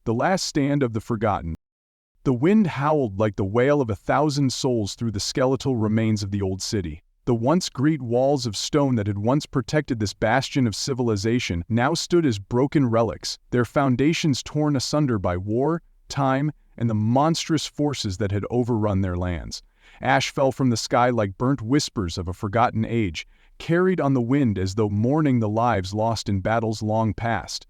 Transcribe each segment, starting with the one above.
the last stand of the forgotten. The wind howled like the wail of 1,000 souls through the skeletal remains of the old city. The once great walls of stone that had once protected this bastion of civilization now stood as broken relics, their foundations torn asunder by war, time, and the monstrous forces that had overrun their lands. Ash fell from the sky like burnt whispers of a forgotten age, carried on the wind as though mourning the lives lost in battles long past.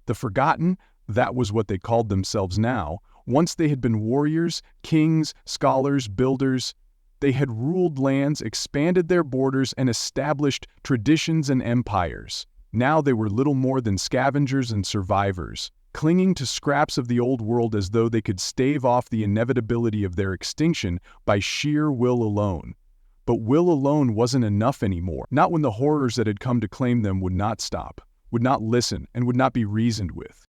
The forgotten, that was what they called themselves now. Once they had been warriors, kings, scholars, builders. They had ruled lands, expanded their borders, and established traditions and empires. Now they were little more than scavengers and survivors, clinging to scraps of the old world as though they could stave off the inevitability of their extinction by sheer will alone. But will alone wasn't enough anymore, not when the horrors that had come to claim them would not stop, would not listen, and would not be reasoned with.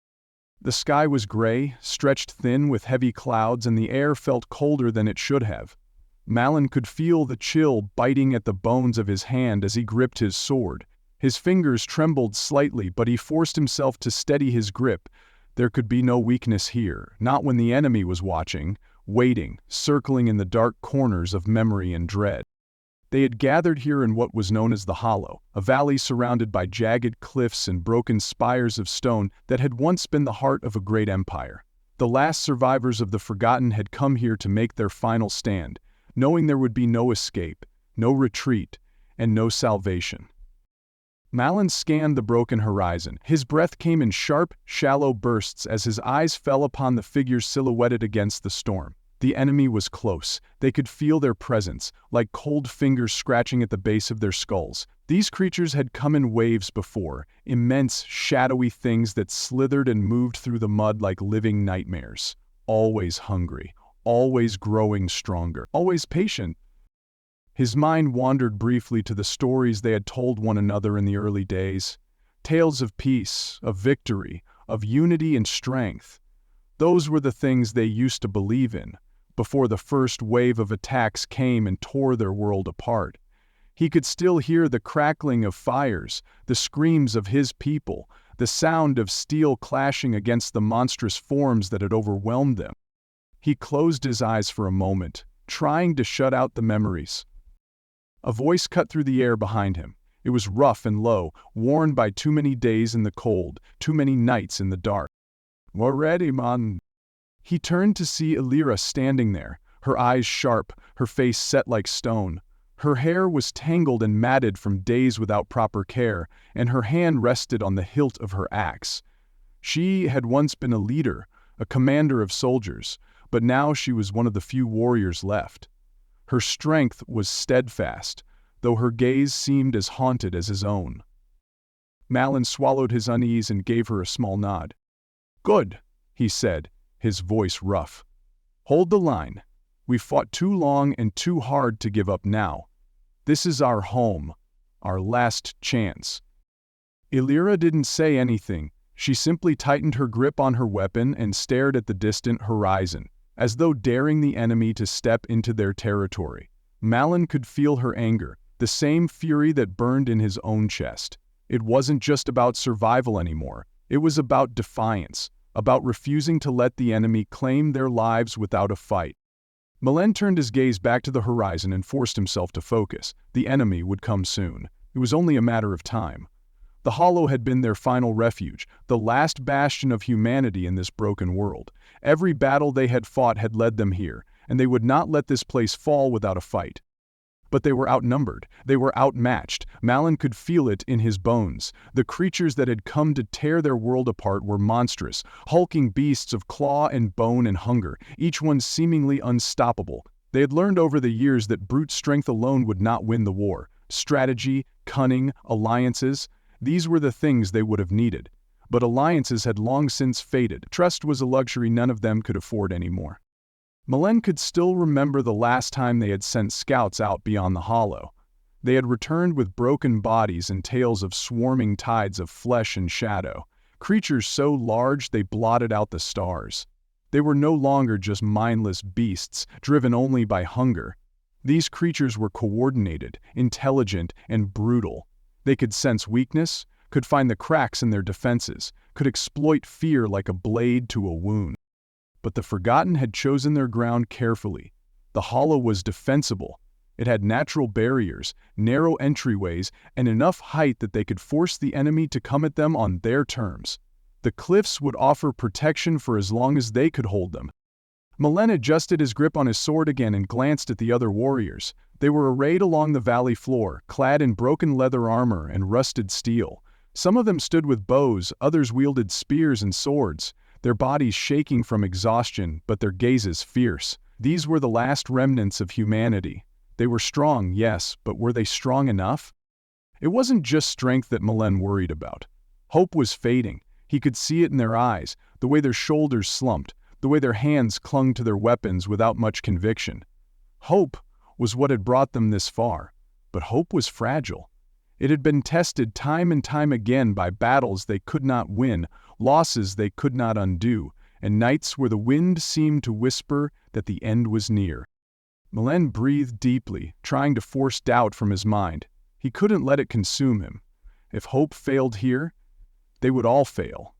The sky was gray, stretched thin with heavy clouds, and the air felt colder than it should have. Malin could feel the chill biting at the bones of his hand as he gripped his sword. His fingers trembled slightly, but he forced himself to steady his grip. There could be no weakness here, not when the enemy was watching, waiting, circling in the dark corners of memory and dread. They had gathered here in what was known as the Hollow, a valley surrounded by jagged cliffs and broken spires of stone that had once been the heart of a great empire. The last survivors of the Forgotten had come here to make their final stand, knowing there would be no escape, no retreat, and no salvation. Malin scanned the broken horizon. His breath came in sharp, shallow bursts as his eyes fell upon the figures silhouetted against the storm. The enemy was close. They could feel their presence, like cold fingers scratching at the base of their skulls. These creatures had come in waves before, immense, shadowy things that slithered and moved through the mud like living nightmares. Always hungry, always growing stronger, always patient. His mind wandered briefly to the stories they had told one another in the early days. Tales of peace, of victory, of unity and strength. Those were the things they used to believe in, before the first wave of attacks came and tore their world apart. He could still hear the crackling of fires, the screams of his people, the sound of steel clashing against the monstrous forms that had overwhelmed them. He closed his eyes for a moment, trying to shut out the memories. A voice cut through the air behind him. It was rough and low, worn by too many days in the cold, too many nights in the dark. "We're ready, man." He turned to see Illyra standing there, her eyes sharp, her face set like stone. Her hair was tangled and matted from days without proper care, and her hand rested on the hilt of her axe. She had once been a leader, a commander of soldiers, but now she was one of the few warriors left. Her strength was steadfast, though her gaze seemed as haunted as his own. Malin swallowed his unease and gave her a small nod. "Good," he said, his voice rough. "Hold the line. We've fought too long and too hard to give up now. This is our home, our last chance." Illyra didn't say anything. She simply tightened her grip on her weapon and stared at the distant horizon, as though daring the enemy to step into their territory. Malin could feel her anger, the same fury that burned in his own chest. It wasn't just about survival anymore. It was about defiance, about refusing to let the enemy claim their lives without a fight. Malin turned his gaze back to the horizon and forced himself to focus. The enemy would come soon. It was only a matter of time. The Hollow had been their final refuge, the last bastion of humanity in this broken world. Every battle they had fought had led them here, and they would not let this place fall without a fight. But they were outnumbered. They were outmatched. Malin could feel it in his bones. The creatures that had come to tear their world apart were monstrous, hulking beasts of claw and bone and hunger, each one seemingly unstoppable. They had learned over the years that brute strength alone would not win the war. Strategy, cunning, alliances, these were the things they would have needed. But alliances had long since faded. Trust was a luxury none of them could afford anymore. Malin could still remember the last time they had sent scouts out beyond the Hollow. They had returned with broken bodies and tales of swarming tides of flesh and shadow, creatures so large they blotted out the stars. They were no longer just mindless beasts, driven only by hunger. These creatures were coordinated, intelligent, and brutal. They could sense weakness, could find the cracks in their defenses, could exploit fear like a blade to a wound. But the Forgotten had chosen their ground carefully. The hollow was defensible. It had natural barriers, narrow entryways, and enough height that they could force the enemy to come at them on their terms. The cliffs would offer protection for as long as they could hold them. Malen adjusted his grip on his sword again and glanced at the other warriors. They were arrayed along the valley floor, clad in broken leather armor and rusted steel. Some of them stood with bows, others wielded spears and swords, their bodies shaking from exhaustion, but their gazes fierce. These were the last remnants of humanity. They were strong, yes, but were they strong enough? It wasn't just strength that Malen worried about. Hope was fading. He could see it in their eyes, the way their shoulders slumped, the way their hands clung to their weapons without much conviction. Hope was what had brought them this far, but hope was fragile. It had been tested time and time again by battles they could not win, losses they could not undo, and nights where the wind seemed to whisper that the end was near. Malen breathed deeply, trying to force doubt from his mind. He couldn't let it consume him. If hope failed here, they would all fail.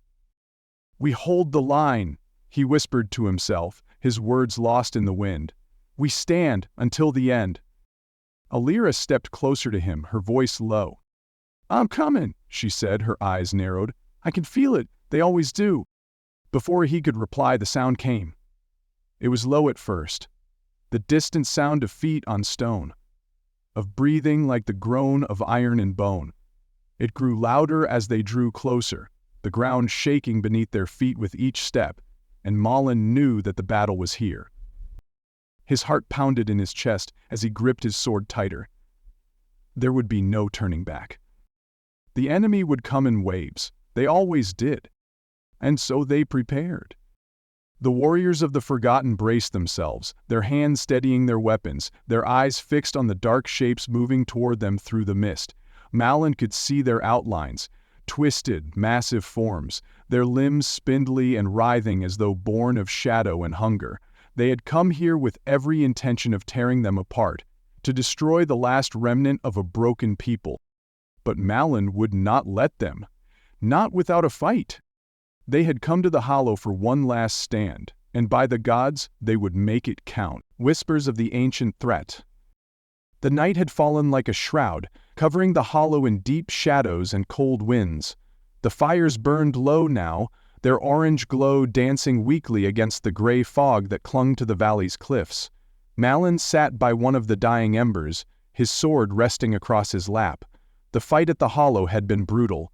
"We hold the line," he whispered to himself, his words lost in the wind. "We stand until the end." Alira stepped closer to him, her voice low. "I'm coming," she said, her eyes narrowed. "I can feel it. They always do." Before he could reply, the sound came. It was low at first, the distant sound of feet on stone, of breathing like the groan of iron and bone. It grew louder as they drew closer, the ground shaking beneath their feet with each step, and Malen knew that the battle was here. His heart pounded in his chest as he gripped his sword tighter. There would be no turning back. The enemy would come in waves. They always did. And so they prepared. The warriors of the Forgotten braced themselves, their hands steadying their weapons, their eyes fixed on the dark shapes moving toward them through the mist. Malen could see their outlines, twisted, massive forms, their limbs spindly and writhing as though born of shadow and hunger. They had come here with every intention of tearing them apart, to destroy the last remnant of a broken people. But Malen would not let them. Not without a fight. They had come to the hollow for one last stand, and by the gods, they would make it count. Whispers of the ancient threat. The night had fallen like a shroud, covering the hollow in deep shadows and cold winds. The fires burned low now, their orange glow dancing weakly against the gray fog that clung to the valley's cliffs. Malen sat by one of the dying embers, his sword resting across his lap. The fight at the hollow had been brutal.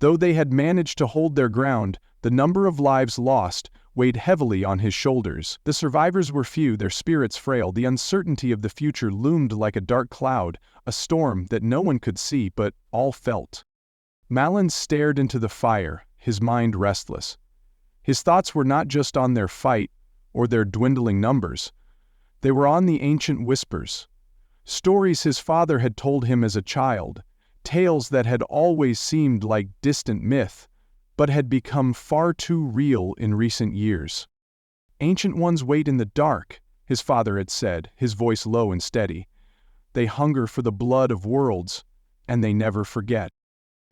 Though they had managed to hold their ground, the number of lives lost weighed heavily on his shoulders. The survivors were few, their spirits frail. The uncertainty of the future loomed like a dark cloud, a storm that no one could see but all felt. Malen stared into the fire, his mind restless. His thoughts were not just on their fight or their dwindling numbers. They were on the ancient whispers. Stories his father had told him as a child, tales that had always seemed like distant myth, but had become far too real in recent years. "Ancient ones wait in the dark," his father had said, his voice low and steady. "They hunger for the blood of worlds, and they never forget."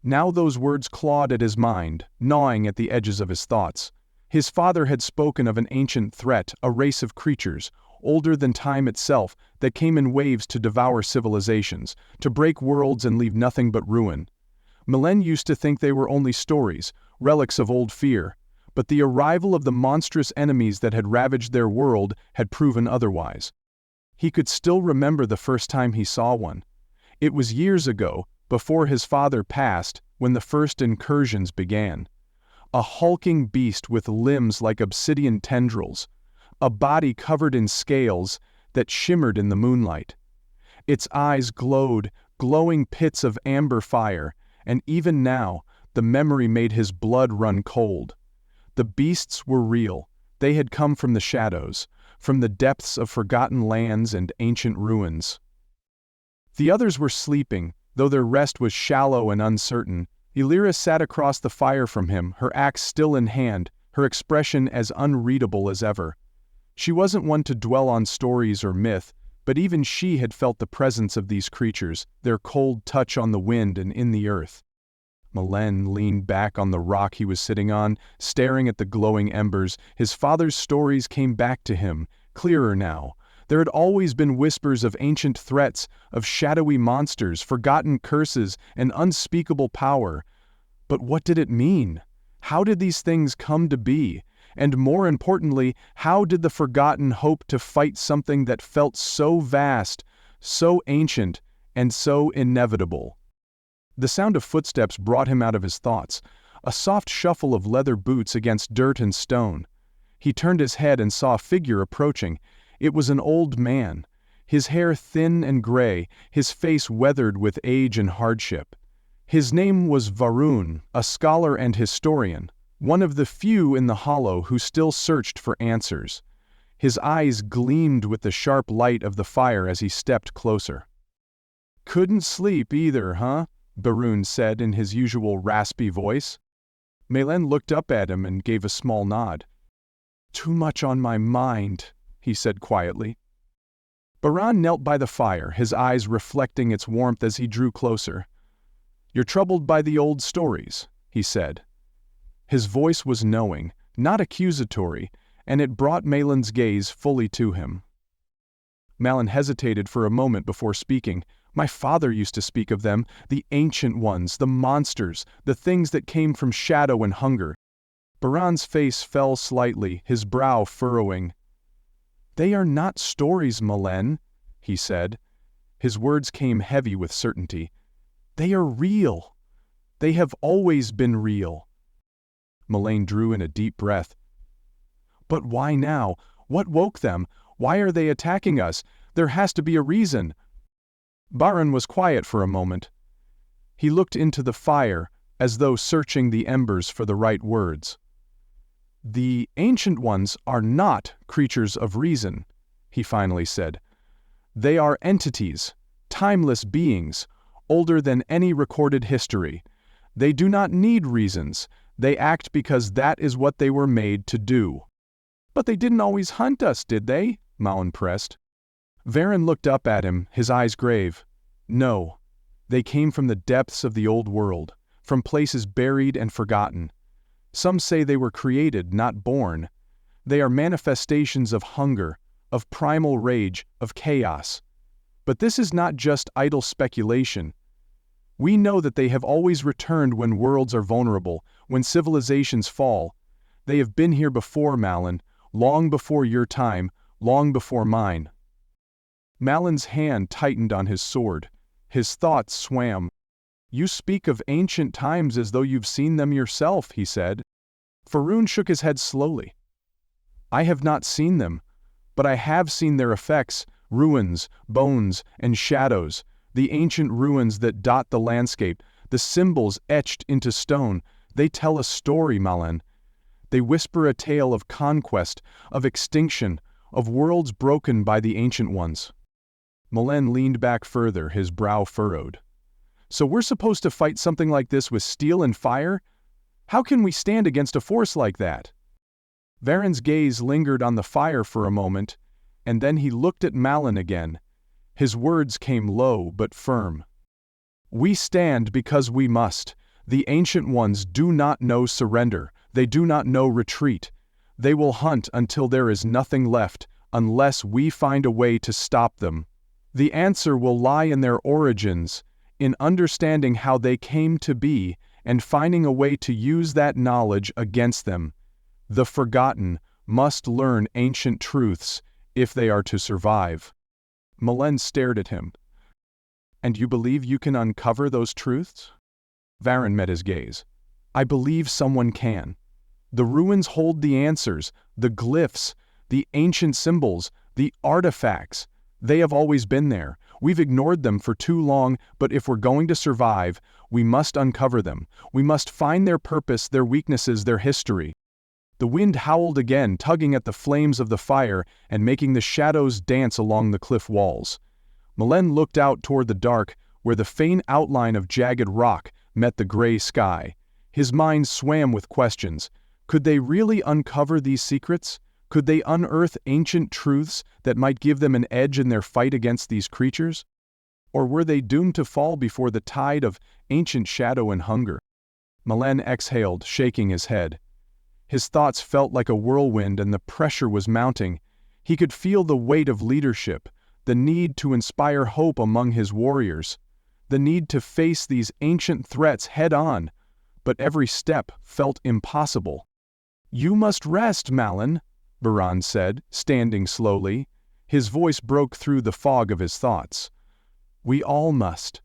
Now those words clawed at his mind, gnawing at the edges of his thoughts. His father had spoken of an ancient threat, a race of creatures, older than time itself, that came in waves to devour civilizations, to break worlds and leave nothing but ruin. Malen used to think they were only stories, relics of old fear, but the arrival of the monstrous enemies that had ravaged their world had proven otherwise. He could still remember the first time he saw one. It was years ago, before his father passed, when the first incursions began. A hulking beast with limbs like obsidian tendrils, a body covered in scales that shimmered in the moonlight. Its eyes glowed, glowing pits of amber fire, and even now, the memory made his blood run cold. The beasts were real. They had come from the shadows, from the depths of forgotten lands and ancient ruins. The others were sleeping, though their rest was shallow and uncertain. Alira sat across the fire from him, her axe still in hand, her expression as unreadable as ever. She wasn't one to dwell on stories or myth, but even she had felt the presence of these creatures, their cold touch on the wind and in the earth. Malen leaned back on the rock he was sitting on, staring at the glowing embers. His father's stories came back to him, clearer now. There had always been whispers of ancient threats, of shadowy monsters, forgotten curses, and unspeakable power. But what did it mean? How did these things come to be? And more importantly, how did the Forgotten hope to fight something that felt so vast, so ancient, and so inevitable? The sound of footsteps brought him out of his thoughts, a soft shuffle of leather boots against dirt and stone. He turned his head and saw a figure approaching. It was an old man, his hair thin and gray, his face weathered with age and hardship. His name was Varun, a scholar and historian, one of the few in the hollow who still searched for answers. His eyes gleamed with the sharp light of the fire as he stepped closer. "Couldn't sleep either, huh?" Varun said in his usual raspy voice. Malen looked up at him and gave a small nod. "Too much on my mind," he said quietly. Varun knelt by the fire, his eyes reflecting its warmth as he drew closer. "You're troubled by the old stories," he said. His voice was knowing, not accusatory, and it brought Malen's gaze fully to him. Malen hesitated for a moment before speaking. "My father used to speak of them, the ancient ones, the monsters, the things that came from shadow and hunger." Baran's face fell slightly, his brow furrowing. "They are not stories, Malen," he said. His words came heavy with certainty. "They are real. They have always been real." Malen drew in a deep breath. "But why now? What woke them? Why are they attacking us? There has to be a reason." Baran was quiet for a moment. He looked into the fire, as though searching the embers for the right words. "The ancient ones are not creatures of reason," he finally said. "They are entities, timeless beings, older than any recorded history. They do not need reasons. They act because that is what they were made to do." "But they didn't always hunt us, did they?" Malen pressed. Varen looked up at him, his eyes grave. "No. They came from the depths of the old world, from places buried and forgotten. Some say they were created, not born. They are manifestations of hunger, of primal rage, of chaos. But this is not just idle speculation. We know that they have always returned when worlds are vulnerable, when civilizations fall. They have been here before, Malen, long before your time, long before mine." Malen's hand tightened on his sword. His thoughts swam. "You speak of ancient times as though you've seen them yourself," he said. Varun shook his head slowly. "I have not seen them, but I have seen their effects, ruins, bones, and shadows, the ancient ruins that dot the landscape, the symbols etched into stone. They tell a story, Malen. They whisper a tale of conquest, of extinction, of worlds broken by the ancient ones." Malen leaned back further, his brow furrowed. "So we're supposed to fight something like this with steel and fire? How can we stand against a force like that?" Varen's gaze lingered on the fire for a moment, and then he looked at Malen again. His words came low but firm. "We stand because we must. The ancient ones do not know surrender. They do not know retreat. They will hunt until there is nothing left, unless we find a way to stop them. The answer will lie in their origins, in understanding how they came to be, and finding a way to use that knowledge against them. The Forgotten must learn ancient truths if they are to survive." Malen stared at him. "And you believe you can uncover those truths?" Varen met his gaze. "I believe someone can. The ruins hold the answers, the glyphs, the ancient symbols, the artifacts. They have always been there. We've ignored them for too long, but if we're going to survive, we must uncover them. We must find their purpose, their weaknesses, their history." The wind howled again, tugging at the flames of the fire and making the shadows dance along the cliff walls. Malen looked out toward the dark, where the faint outline of jagged rock met the gray sky. His mind swam with questions. Could they really uncover these secrets? Could they unearth ancient truths that might give them an edge in their fight against these creatures? Or were they doomed to fall before the tide of ancient shadow and hunger? Malin exhaled, shaking his head. His thoughts felt like a whirlwind and the pressure was mounting. He could feel the weight of leadership, the need to inspire hope among his warriors, the need to face these ancient threats head-on, but every step felt impossible. "You must rest, Malin," Baran said, standing slowly. His voice broke through the fog of his thoughts. "We all must.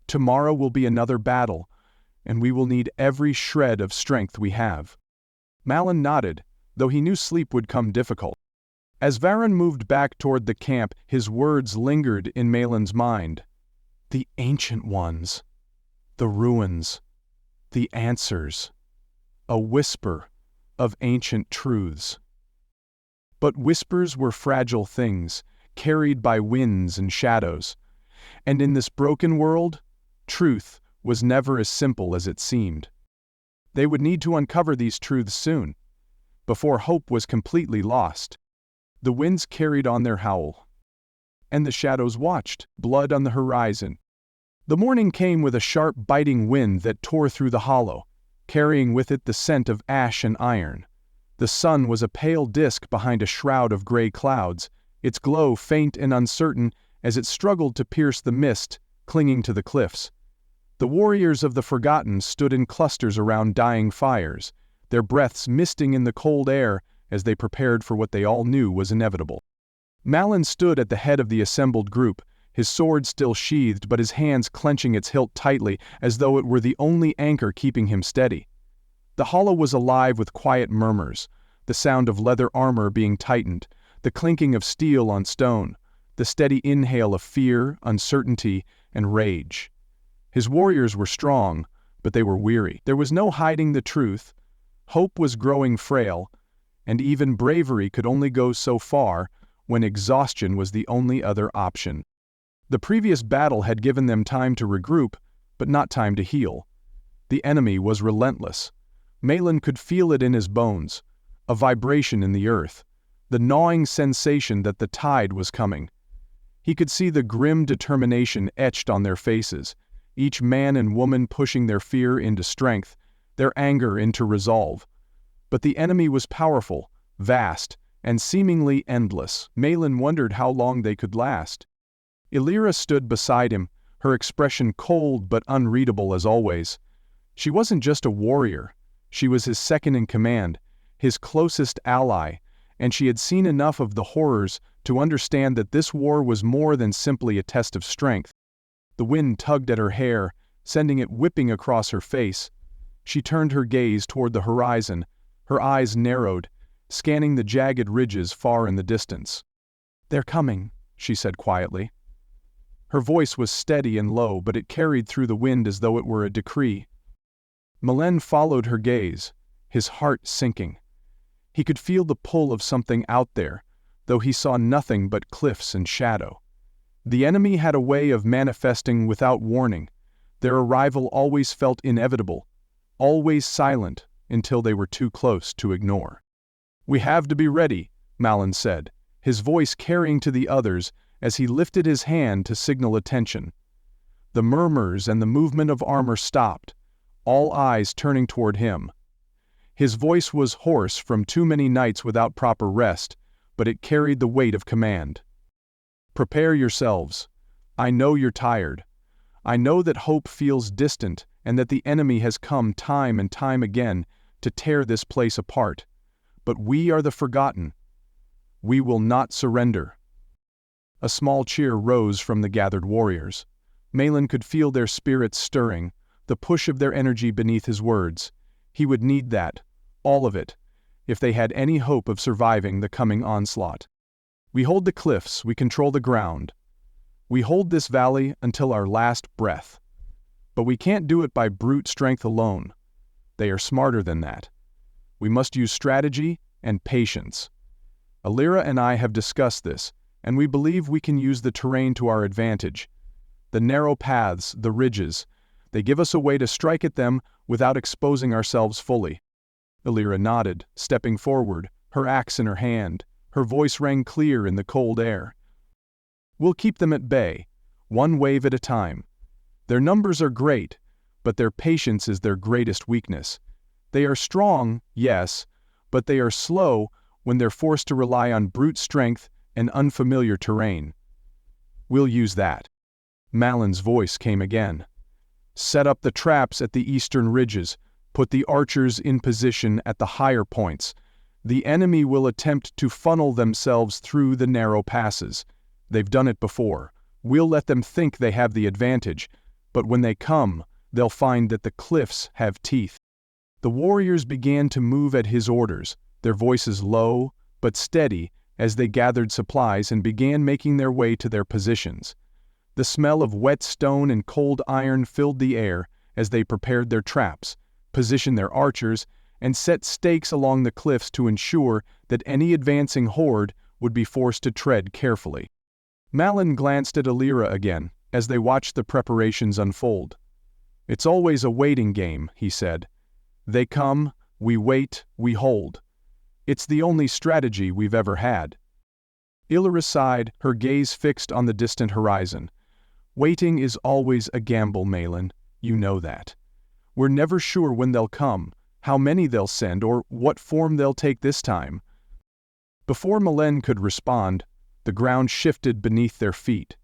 Tomorrow will be another battle, and we will need every shred of strength we have." Malin nodded, though he knew sleep would come difficult. As Varan moved back toward the camp, his words lingered in Malin's mind. The ancient ones. The ruins. The answers. A whisper of ancient truths. But whispers were fragile things, carried by winds and shadows. And in this broken world, truth was never as simple as it seemed. They would need to uncover these truths soon, before hope was completely lost. The winds carried on their howl, and the shadows watched, blood on the horizon. The morning came with a sharp, biting wind that tore through the hollow, carrying with it the scent of ash and iron. The sun was a pale disk behind a shroud of gray clouds, its glow faint and uncertain as it struggled to pierce the mist clinging to the cliffs. The warriors of the Forgotten stood in clusters around dying fires, their breaths misting in the cold air as they prepared for what they all knew was inevitable. Malin stood at the head of the assembled group, his sword still sheathed but his hands clenching its hilt tightly as though it were the only anchor keeping him steady. The hollow was alive with quiet murmurs, the sound of leather armor being tightened, the clinking of steel on stone, the steady inhale of fear, uncertainty, and rage. His warriors were strong, but they were weary. There was no hiding the truth. Hope was growing frail, and even bravery could only go so far when exhaustion was the only other option. The previous battle had given them time to regroup, but not time to heal. The enemy was relentless. Malin could feel it in his bones, a vibration in the earth, the gnawing sensation that the tide was coming. He could see the grim determination etched on their faces, each man and woman pushing their fear into strength, their anger into resolve. But the enemy was powerful, vast, and seemingly endless. Malin wondered how long they could last. Illyra stood beside him, her expression cold but unreadable as always. She wasn't just a warrior. She was his second-in-command, his closest ally, and she had seen enough of the horrors to understand that this war was more than simply a test of strength. The wind tugged at her hair, sending it whipping across her face. She turned her gaze toward the horizon, her eyes narrowed, scanning the jagged ridges far in the distance. "They're coming," she said quietly. Her voice was steady and low, but it carried through the wind as though it were a decree. Malin followed her gaze, his heart sinking. He could feel the pull of something out there, though he saw nothing but cliffs and shadow. The enemy had a way of manifesting without warning. Their arrival always felt inevitable, always silent until they were too close to ignore. "We have to be ready," Malin said, his voice carrying to the others as he lifted his hand to signal attention. The murmurs and the movement of armor stopped, all eyes turning toward him. His voice was hoarse from too many nights without proper rest, but it carried the weight of command. "Prepare yourselves. I know you're tired. I know that hope feels distant and that the enemy has come time and time again to tear this place apart. But we are the Forgotten. We will not surrender." A small cheer rose from the gathered warriors. Malin could feel their spirits stirring, the push of their energy beneath his words. He would need that, all of it, if they had any hope of surviving the coming onslaught. "We hold the cliffs, we control the ground. We hold this valley until our last breath. But we can't do it by brute strength alone. They are smarter than that. We must use strategy and patience. Illyra and I have discussed this, and we believe we can use the terrain to our advantage. The narrow paths, the ridges, they give us a way to strike at them without exposing ourselves fully." Illyra nodded, stepping forward, her axe in her hand. Her voice rang clear in the cold air. "We'll keep them at bay, one wave at a time. Their numbers are great, but their patience is their greatest weakness. They are strong, yes, but they are slow when they're forced to rely on brute strength and unfamiliar terrain. We'll use that. Malin's voice came again. Set up the traps at the eastern ridges. Put the archers in position at the higher points. The enemy will attempt to funnel themselves through the narrow passes. They've done it before. We'll let them think they have the advantage, but when they come, they'll find that the cliffs have teeth. The warriors began to move at his orders, their voices low but steady as they gathered supplies and began making their way to their positions. The smell of wet stone and cold iron filled the air as they prepared their traps, positioned their archers, and set stakes along the cliffs to ensure that any advancing horde would be forced to tread carefully. Malin glanced at Illyra again as they watched the preparations unfold. It's always a waiting game, he said. They come, we wait, we hold. It's the only strategy we've ever had. Illyra sighed, her gaze fixed on the distant horizon. Waiting is always a gamble, Malin. You know that. We're never sure when they'll come, how many they'll send, or what form they'll take this time. Before Malin could respond, the ground shifted beneath their feet.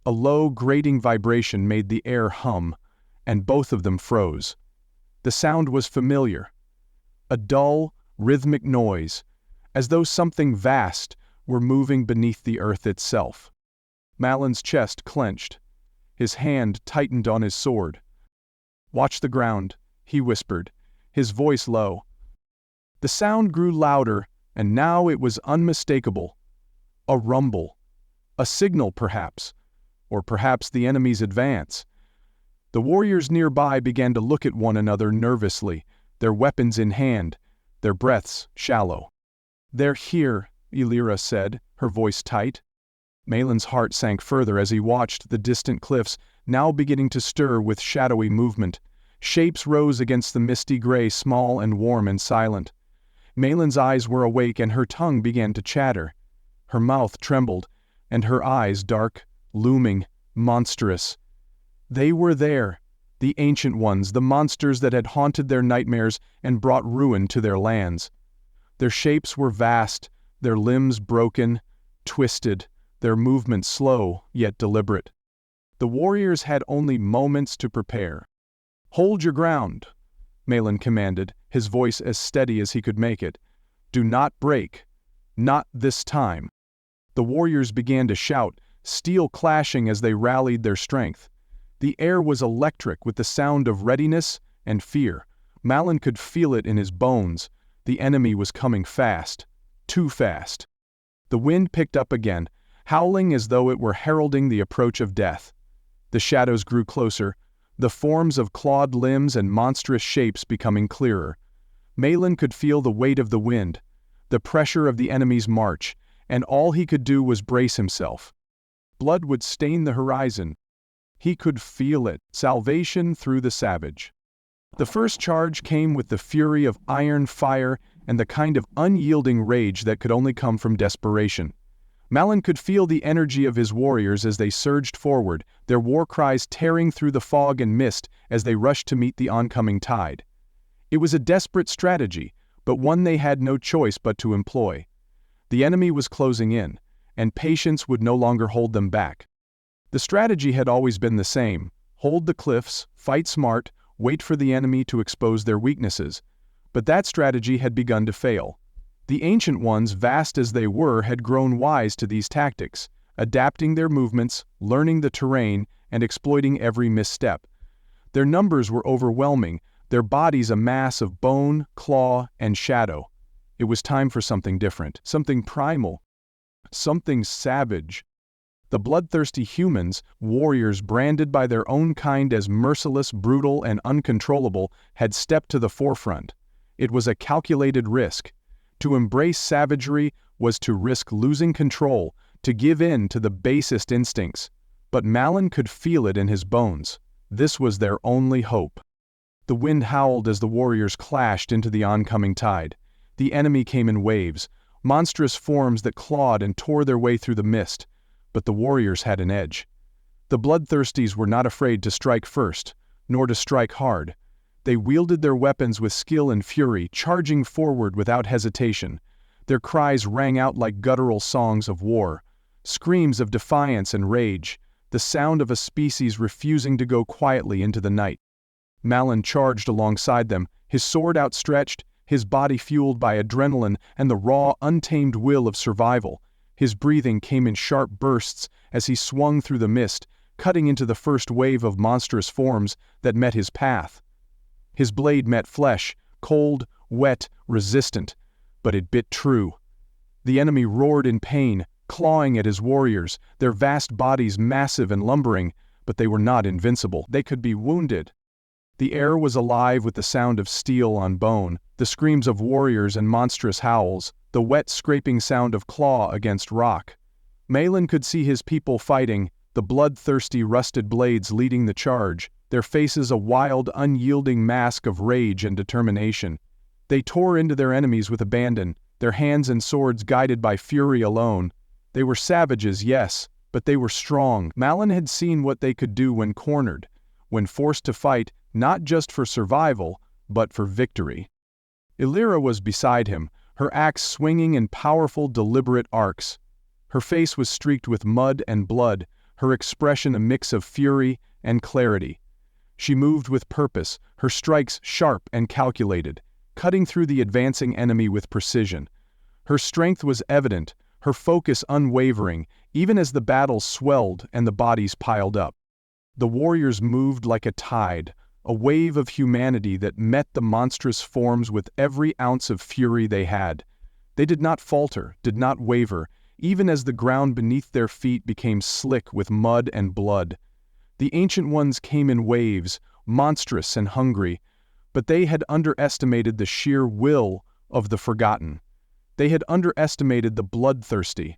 A low, grating vibration made the air hum, and both of them froze. The sound was familiar. A dull, rhythmic noise, as though something vast were moving beneath the earth itself. Malin's chest clenched. His hand tightened on his sword. "Watch the ground," he whispered, his voice low. The sound grew louder, and now it was unmistakable. A rumble. A signal, perhaps. Or perhaps the enemy's advance. The warriors nearby began to look at one another nervously, their weapons in hand, their breaths shallow. "They're here," Illyra said, her voice tight. Malin's heart sank further as he watched the distant cliffs now beginning to stir with shadowy movement. Shapes rose against the misty gray, small and warm and silent. Malin's eyes were awake and her tongue began to chatter. Her mouth trembled, and her eyes dark, looming, monstrous. They were there, the ancient ones, the monsters that had haunted their nightmares and brought ruin to their lands. Their shapes were vast, their limbs broken, twisted, their movements slow yet deliberate. The warriors had only moments to prepare. "Hold your ground," Malin commanded, his voice as steady as he could make it. "Do not break. Not this time." The warriors began to shout, steel clashing as they rallied their strength. The air was electric with the sound of readiness and fear. Malin could feel it in his bones. The enemy was coming fast. Too fast. The wind picked up again, howling as though it were heralding the approach of death. The shadows grew closer, the forms of clawed limbs and monstrous shapes becoming clearer. Malin could feel the weight of the wind, the pressure of the enemy's march, and all he could do was brace himself. Blood would stain the horizon. He could feel it, salvation through the savage. The first charge came with the fury of iron fire and the kind of unyielding rage that could only come from desperation. Malin could feel the energy of his warriors as they surged forward, their war cries tearing through the fog and mist as they rushed to meet the oncoming tide. It was a desperate strategy, but one they had no choice but to employ. The enemy was closing in, and patience would no longer hold them back. The strategy had always been the same: hold the cliffs, fight smart, wait for the enemy to expose their weaknesses. But that strategy had begun to fail. The ancient ones, vast as they were, had grown wise to these tactics, adapting their movements, learning the terrain, and exploiting every misstep. Their numbers were overwhelming, their bodies a mass of bone, claw, and shadow. It was time for something different, something primal, something savage. The bloodthirsty humans, warriors branded by their own kind as merciless, brutal, and uncontrollable, had stepped to the forefront. It was a calculated risk. To embrace savagery was to risk losing control, to give in to the basest instincts. But Malin could feel it in his bones. This was their only hope. The wind howled as the warriors clashed into the oncoming tide. The enemy came in waves, monstrous forms that clawed and tore their way through the mist. But the warriors had an edge. The bloodthirsties were not afraid to strike first, nor to strike hard. They wielded their weapons with skill and fury, charging forward without hesitation. Their cries rang out like guttural songs of war, screams of defiance and rage, the sound of a species refusing to go quietly into the night. Malin charged alongside them, his sword outstretched, his body fueled by adrenaline and the raw, untamed will of survival. His breathing came in sharp bursts as he swung through the mist, cutting into the first wave of monstrous forms that met his path. His blade met flesh, cold, wet, resistant, but it bit true. The enemy roared in pain, clawing at his warriors, their vast bodies massive and lumbering, but they were not invincible. They could be wounded. The air was alive with the sound of steel on bone, the screams of warriors and monstrous howls, the wet scraping sound of claw against rock. Malin could see his people fighting, the bloodthirsty rusted blades leading the charge, their faces a wild, unyielding mask of rage and determination. They tore into their enemies with abandon, their hands and swords guided by fury alone. They were savages, yes, but they were strong. Malin had seen what they could do when cornered, when forced to fight, not just for survival, but for victory. Illyra was beside him, her axe swinging in powerful, deliberate arcs. Her face was streaked with mud and blood, her expression a mix of fury and clarity. She moved with purpose, her strikes sharp and calculated, cutting through the advancing enemy with precision. Her strength was evident, her focus unwavering, even as the battle swelled and the bodies piled up. The warriors moved like a tide, a wave of humanity that met the monstrous forms with every ounce of fury they had. They did not falter, did not waver, even as the ground beneath their feet became slick with mud and blood. The Ancient Ones came in waves, monstrous and hungry, but they had underestimated the sheer will of the Forgotten. They had underestimated the Bloodthirsty.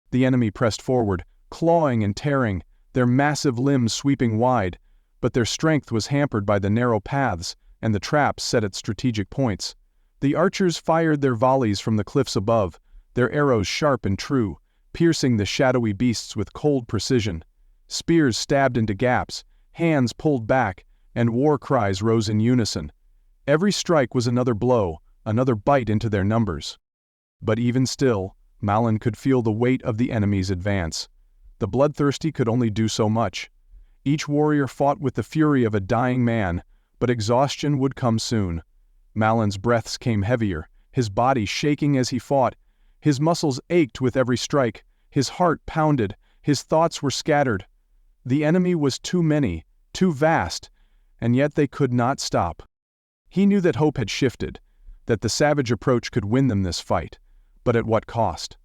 The enemy pressed forward, clawing and tearing, their massive limbs sweeping wide, but their strength was hampered by the narrow paths and the traps set at strategic points. The archers fired their volleys from the cliffs above, their arrows sharp and true, piercing the shadowy beasts with cold precision. Spears stabbed into gaps, hands pulled back, and war cries rose in unison. Every strike was another blow, another bite into their numbers. But even still, Malin could feel the weight of the enemy's advance. The Bloodthirsty could only do so much. Each warrior fought with the fury of a dying man, but exhaustion would come soon. Malin's breaths came heavier, his body shaking as he fought. His muscles ached with every strike, his heart pounded, his thoughts were scattered. The enemy was too many, too vast, and yet they could not stop. He knew that hope had shifted, that the savage approach could win them this fight, but at what cost?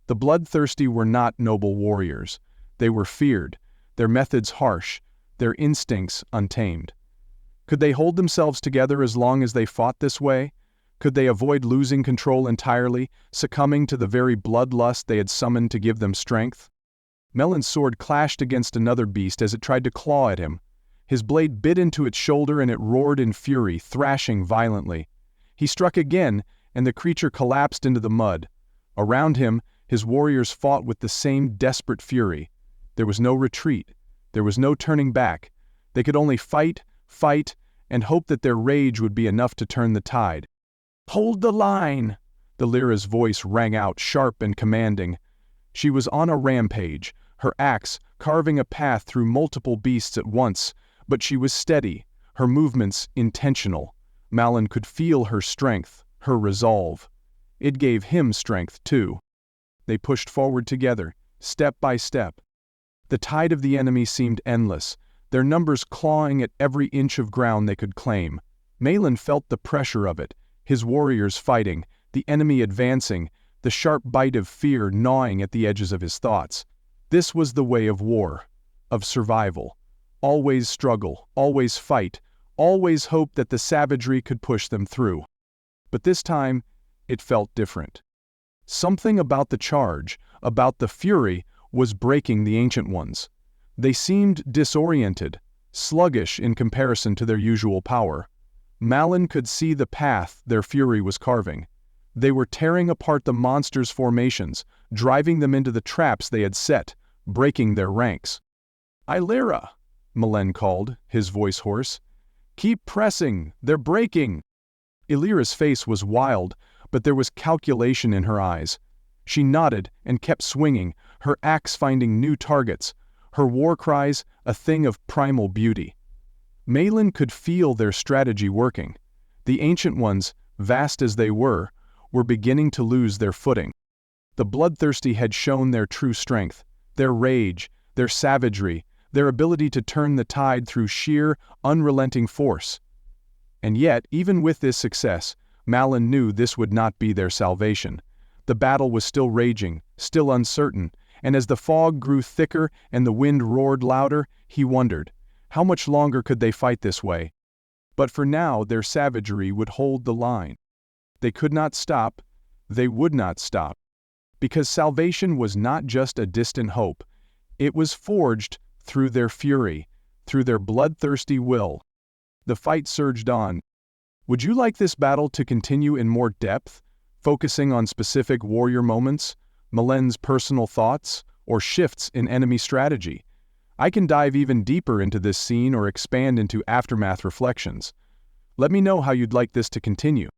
The Bloodthirsty were not noble warriors. They were feared, their methods harsh, their instincts untamed. Could they hold themselves together as long as they fought this way? Could they avoid losing control entirely, succumbing to the very bloodlust they had summoned to give them strength? Malin's sword clashed against another beast as it tried to claw at him. His blade bit into its shoulder and it roared in fury, thrashing violently. He struck again, and the creature collapsed into the mud. Around him, his warriors fought with the same desperate fury. There was no retreat. There was no turning back. They could only fight, and hope that their rage would be enough to turn the tide. "Hold the line!" The Lyra's voice rang out, sharp and commanding. She was on a rampage, her axe carving a path through multiple beasts at once, but she was steady, her movements intentional. Malin could feel her strength, her resolve. It gave him strength, too. They pushed forward together, step by step. The tide of the enemy seemed endless, their numbers clawing at every inch of ground they could claim. Malin felt the pressure of it, his warriors fighting, the enemy advancing, the sharp bite of fear gnawing at the edges of his thoughts. This was the way of war, of survival. Always struggle, always fight, always hope that the savagery could push them through. But this time, it felt different. Something about the charge, about the fury, was breaking the Ancient Ones. They seemed disoriented, sluggish in comparison to their usual power. Malin could see the path their fury was carving. They were tearing apart the monsters' formations, driving them into the traps they had set, breaking their ranks. "Illyra!" Malen called, his voice hoarse. "Keep pressing! They're breaking!" Illyra's face was wild, but there was calculation in her eyes. She nodded and kept swinging, her axe finding new targets, her war cries a thing of primal beauty. Malin could feel their strategy working. The Ancient Ones, vast as they were beginning to lose their footing. The Bloodthirsty had shown their true strength, their rage, their savagery, their ability to turn the tide through sheer, unrelenting force. And yet, even with this success, Malin knew this would not be their salvation. The battle was still raging, still uncertain, and as the fog grew thicker and the wind roared louder, he wondered, how much longer could they fight this way? But for now their savagery would hold the line. They could not stop, they would not stop. Because salvation was not just a distant hope, it was forged through their fury, through their bloodthirsty will. The fight surged on. Would you like this battle to continue in more depth, focusing on specific warrior moments, Malen's personal thoughts, or shifts in enemy strategy? I can dive even deeper into this scene or expand into aftermath reflections. Let me know how you'd like this to continue.